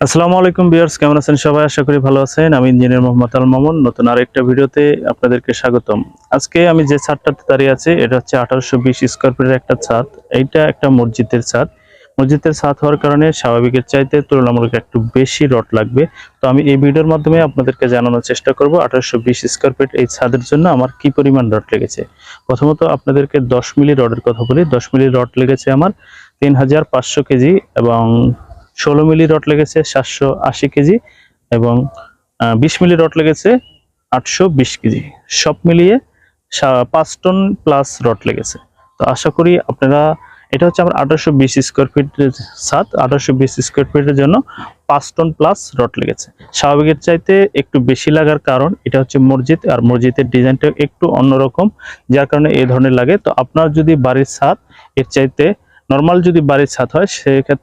আসসালামু আলাইকুম ভিউয়ার্স, কেমন আছেন সবাই? আশা করি ভালো আছেন। আমি ইঞ্জিনিয়ার মোহাম্মদ আল মামুন। নতুন আরেকটা ভিডিওতে আপনাদেরকে স্বাগতম। আজকে আমি যে ছাদটাতে দাঁড়িয়ে আছি এটা হচ্ছে 1820 স্কয়ার ফিটের একটা ছাদ। এইটা একটা মসজিদের ছাদ। মসজিদের ছাদ হওয়ার কারণে স্বাভাবিকের চাইতে তুলনামূলক একটু বেশি রড লাগবে। তো আমি এই ভিডিওর মাধ্যমে আপনাদেরকে জানানোর চেষ্টা করব 1820 স্কয়ার ফিট এই ছাদের জন্য আমার কি পরিমাণ রড লেগেছে। প্রথমত আপনাদেরকে 10 মিলি রডের কথা বলি। 10 মিলি রড লেগেছে আমার 3500 কেজি এবং 16 মিলি রড লেগেছে 780 কেজি এবং 20 মিলি রড লেগেছে 820 কেজি। সব মিলিয়ে 5 টন প্লাস রড লেগেছে। তো আশা করি আপনারা, এটা হচ্ছে আমার 1820 স্কয়ার ফিটের ছাদ। 1820 স্কয়ার ফিটের জন্য 5 টন প্লাস রড লেগেছে। স্বাভাবিকের চাইতে একটু বেশি লাগার কারণ এটা হচ্ছে মসজিদ, আর মসজিদের ডিজাইনটা একটু অন্যরকম, যার কারণে এই ধরনের লাগে। তো আপনার যদি বাড়ির ছাদ এর চাইতে নরমাল যদি বাড়ির ছাদ হয় সেক্ষেত্রে